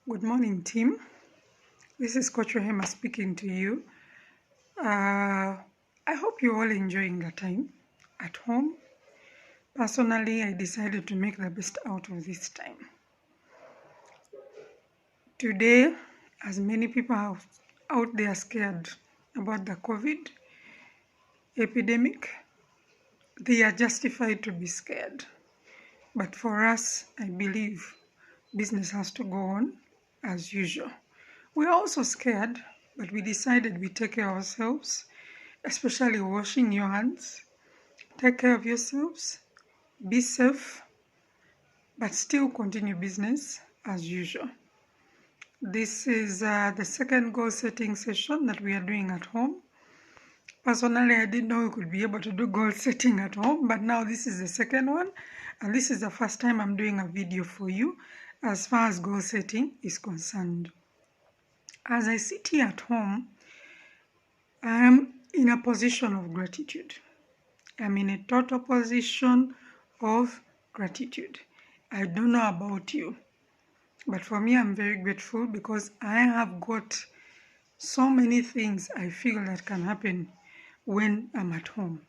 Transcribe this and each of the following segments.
Good morning, team. This is Coach Rehema speaking to you. I hope you're all enjoying the time at home. Personally, I decided to make the best out of this time. Today, as many people are out there scared about the COVID epidemic, they are justified to be scared. But for us, I believe business has to go on as usual. We're also scared, but we decided we take care of ourselves, especially washing your hands. Take care of yourselves, be safe, but still continue business as usual. This is the second goal setting session that we are doing at home. Personally, I didn't know we could be able to do goal setting at home, but now this is the second one, and this is the first time I'm doing a video for you as far as goal setting is concerned. As I sit here at home, I am in a position of gratitude. I'm in a total position of gratitude. I don't know about you, but for me, I'm very grateful because I have got so many things I feel that can happen when I'm at home,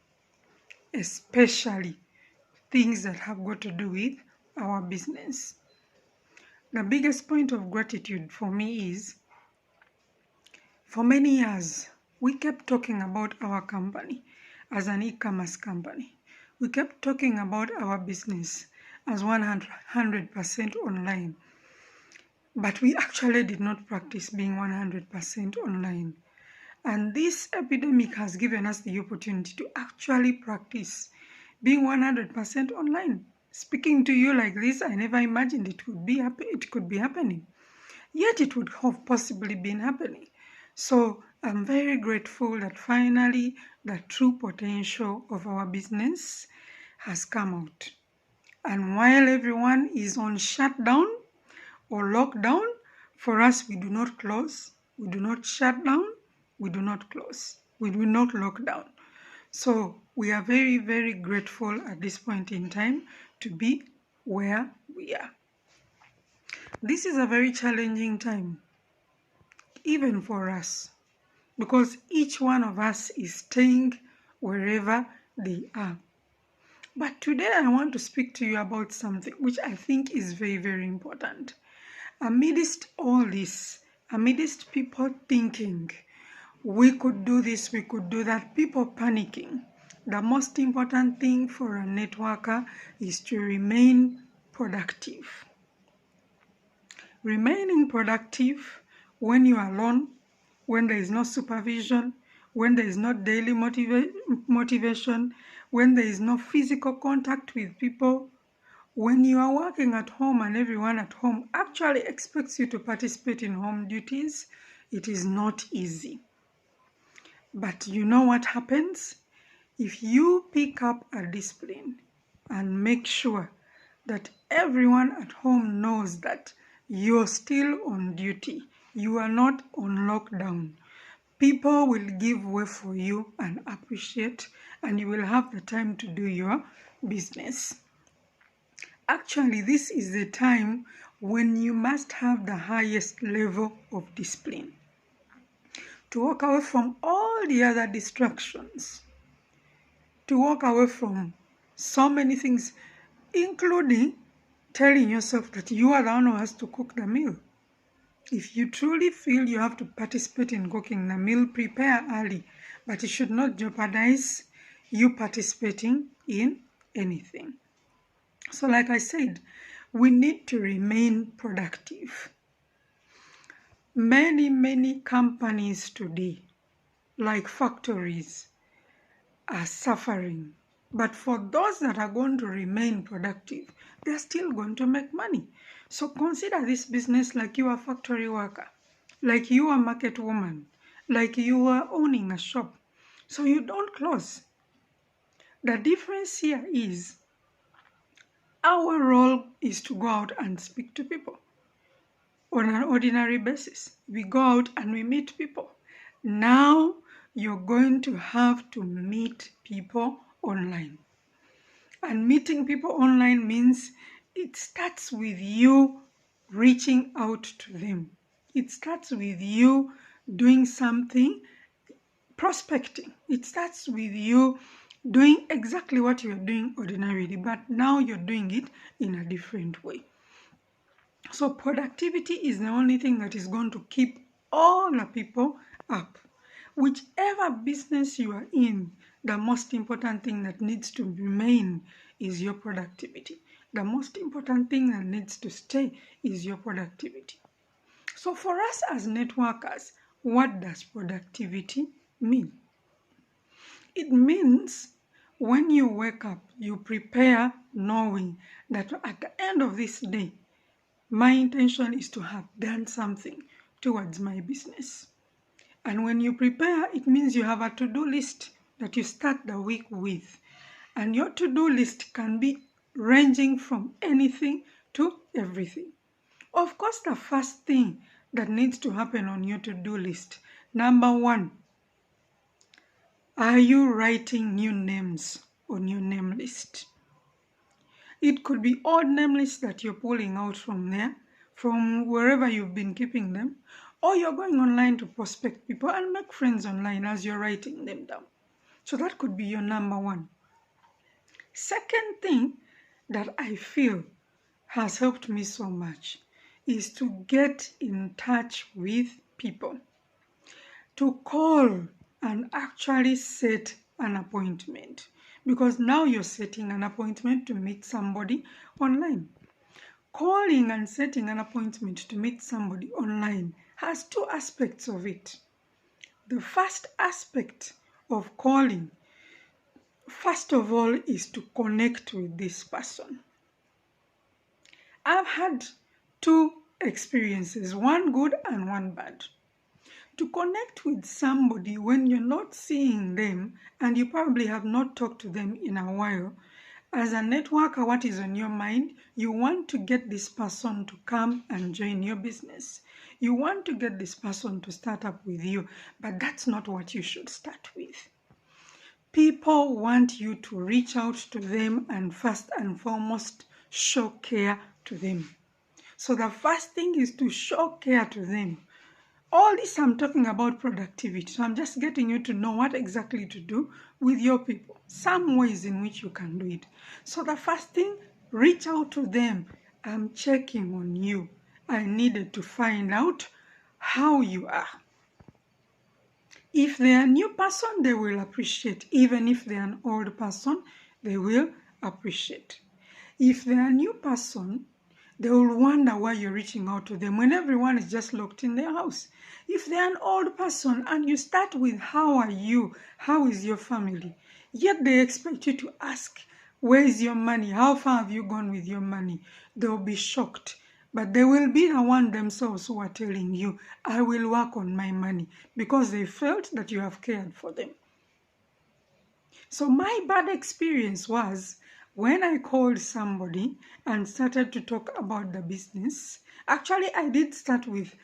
especially things that have got to do with our business. The biggest point of gratitude for me is, for many years, we kept talking about our company as an e-commerce company. We kept talking about our business as 100% online. But we actually did not practice being 100% online. And this epidemic has given us the opportunity to actually practice being 100% online. Speaking to you like this, I never imagined it could be happening. Yet it would have possibly been happening. So I'm very grateful that finally the true potential of our business has come out. And while everyone is on shutdown or lockdown, for us we do not close, we do not shut down, we do not close, we do not lock down. So we are very, very grateful at this point in time to be where we are. This is a very challenging time, even for us, because each one of us is staying wherever they are. But today I want to speak to you about something which I think is very, very important. Amidst all this, amidst people thinking, we could do this, we could do that, people panicking, the most important thing for a networker is to remain productive. Remaining productive when you are alone, when there is no supervision, when there is no daily motivation, when there is no physical contact with people, when you are working at home and everyone at home actually expects you to participate in home duties, it is not easy. But you know what happens? If you pick up a discipline and make sure that everyone at home knows that you're still on duty, you are not on lockdown, people will give way for you and appreciate, and you will have the time to do your business. Actually, this is the time when you must have the highest level of discipline to walk away from all the other distractions, to walk away from so many things, including telling yourself that you are the one who has to cook the meal. If you truly feel you have to participate in cooking the meal, prepare early, but it should not jeopardize you participating in anything. So like I said, we need to remain productive. Many companies today, like factories, are suffering. But for those that are going to remain productive, they're still going to make money. So consider this business like you are a factory worker, like you are a market woman, like you are owning a shop. So you don't close. The difference here is our role is to go out and speak to people on an ordinary basis. We go out and we meet people. Now you're going to have to meet people online. And meeting people online means it starts with you reaching out to them. It starts with you doing something, prospecting. It starts with you doing exactly what you're doing ordinarily, but now you're doing it in a different way. So productivity is the only thing that is going to keep all the people up. Whichever business you are in, the most important thing that needs to remain is your productivity. The most important thing that needs to stay is your productivity. So for us as networkers, what does productivity mean? It means when you wake up, you prepare knowing that at the end of this day, my intention is to have done something towards my business. And when you prepare, it means you have a to-do list that you start the week with. And your to-do list can be ranging from anything to everything. Of course, the first thing that needs to happen on your to-do list, number one, are you writing new names on your name list? It could be old name lists that you're pulling out from there, from wherever you've been keeping them, or you're going online to prospect people and make friends online as you're writing them down. So that could be your number one. Second thing that I feel has helped me so much is to get in touch with people, to call and actually set an appointment, because now you're setting an appointment to meet somebody online. Calling and setting an appointment to meet somebody online has two aspects of it. The first aspect of calling, first of all, is to connect with this person. I've had two experiences, one good and one bad. To connect with somebody when you're not seeing them and you probably have not talked to them in a while, as a networker, what is on your mind? You want to get this person to come and join your business. You want to get this person to start up with you, but that's not what you should start with. People want you to reach out to them and first and foremost show care to them. So the first thing is to show care to them. All this I'm talking about productivity. So I'm just getting you to know what exactly to do with your people. Some ways in which you can do it. So the first thing, reach out to them. I'm checking on you. I needed to find out how you are. If they're a new person, they will appreciate. Even if they're an old person, they will appreciate. If they're a new person, they will wonder why you're reaching out to them when everyone is just locked in their house. If they're an old person and you start with, how are you? How is your family? Yet they expect you to ask, where is your money? How far have you gone with your money? They'll be shocked. But they will be the one themselves who are telling you, I will work on my money, because they felt that you have cared for them. So my bad experience was, when I called somebody and started to talk about the business, actually I did start with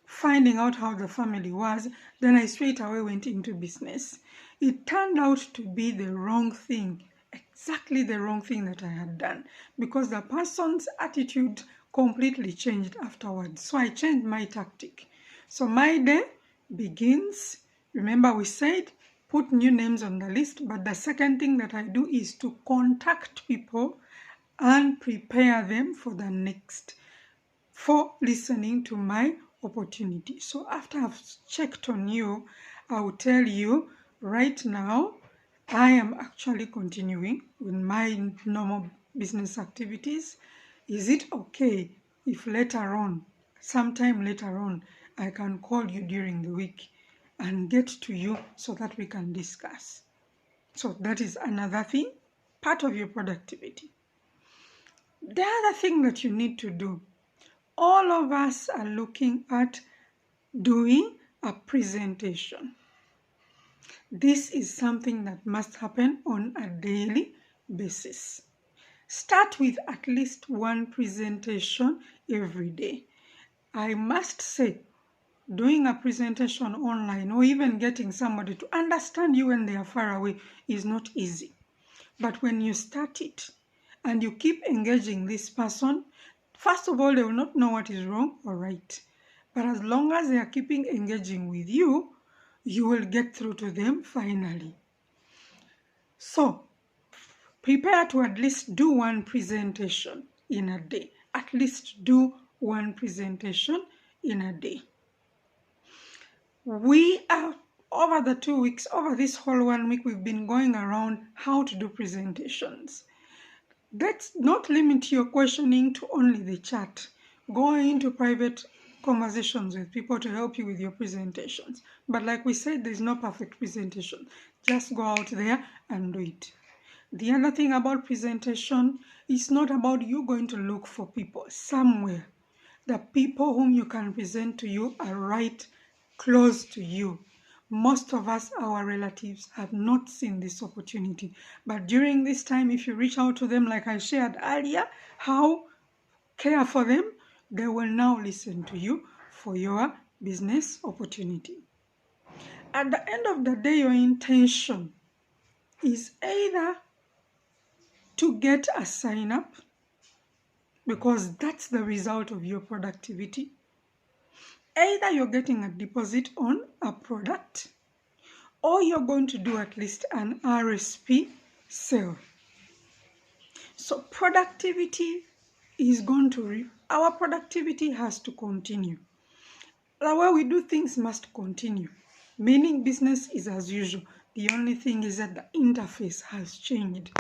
finding out how the family was, then I straight away went into business. It turned out to be the wrong thing, exactly the wrong thing that I had done, because the person's attitude completely changed afterwards. So I changed my tactic. So my day begins, remember we said, put new names on the list, but the second thing that I do is to contact people and prepare them for the next, for listening to my opportunity. So after I've checked on you, I will tell you, right now, I am actually continuing with my normal business activities. Is it okay if later on, sometime later on, I can call you during the week and get to you so that we can discuss? So that is another thing, part of your productivity. The other thing that you need to do, all of us are looking at doing a presentation. This is something that must happen on a daily basis. Start with at least one presentation every day. I must say, doing a presentation online or even getting somebody to understand you when they are far away is not easy. But when you start it and you keep engaging this person, First of all, they will not know what is wrong or right. But as long as they are keeping engaging with you, you will get through to them finally. So, prepare to at least do one presentation in a day. At least do one presentation in a day. We are, over the 2 weeks, over this whole 1 week, we've been going around how to do presentations. Let's not limit your questioning to only the chat. Go into private conversations with people to help you with your presentations. But like we said, there's no perfect presentation. Just go out there and do it. The other thing about presentation is not about you going to look for people somewhere. The people whom you can present to you are right close to you. Most of us, our relatives, have not seen this opportunity. But during this time, if you reach out to them, like I shared earlier, how care for them, they will now listen to you for your business opportunity. At the end of the day, your intention is either to get a sign up, because that's the result of your productivity. Either you're getting a deposit on a product, or you're going to do at least an RSP sale. So productivity is going to, our productivity has to continue. The way we do things must continue, meaning business is as usual. The only thing is that the interface has changed.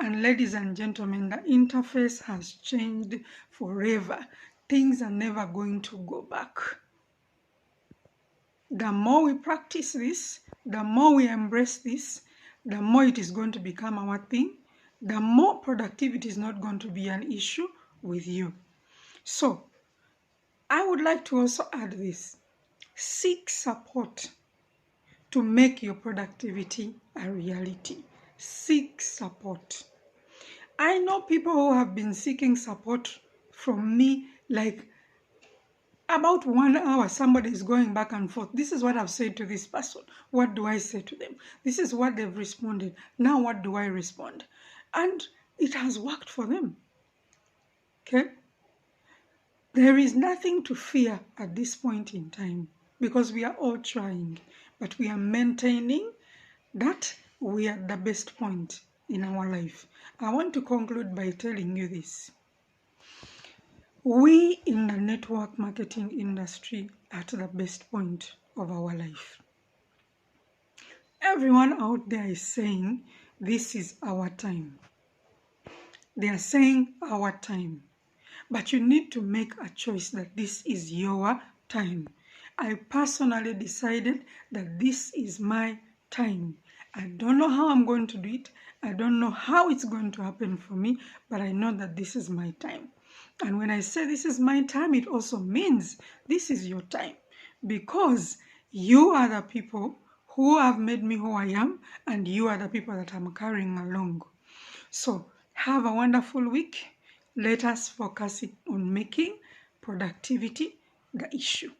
And ladies and gentlemen, the interface has changed forever. Things are never going to go back. The more we practice this, the more we embrace this, the more it is going to become our thing, the more productivity is not going to be an issue with you. So, I would like to also add this. Seek support to make your productivity a reality. Seek support. I know people who have been seeking support from me, like about 1 hour, somebody is going back and forth. This is what I've said to this person. What do I say to them? This is what they've responded. Now what do I respond? And it has worked for them. Okay? There is nothing to fear at this point in time, because we are all trying, but we are maintaining that we are at the best point in our life. I want to conclude by telling you this. We in the network marketing industry are at the best point of our life. Everyone out there is saying, this is our time. They are saying our time. But you need to make a choice that this is your time. I personally decided that this is my time. I don't know how I'm going to do it. I don't know how it's going to happen for me, but I know that this is my time. And when I say this is my time, it also means this is your time, because you are the people who have made me who I am, and you are the people that I'm carrying along. So have a wonderful week. Let us focus on making productivity the issue.